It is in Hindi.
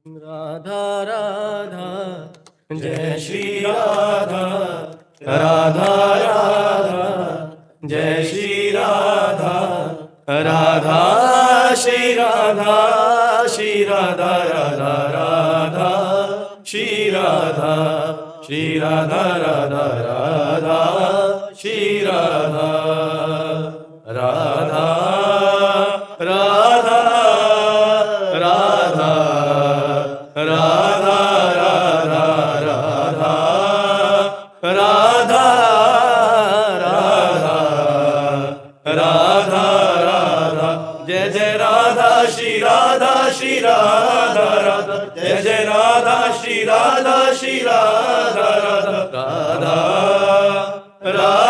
राधा राधा जय श्री राधा राधा राधा जय श्री राधा राधा श्री राधा श्री राधा राधा राधा श्री राधा राधा राधा श्री राधा राधा राधा राधा राधा राधा राधा राधा राधा राधा राधा जय जय राधा श्री राधा श्री राधा राधा जय जय राधा श्री राधा श्री राधा राधा राधा राधा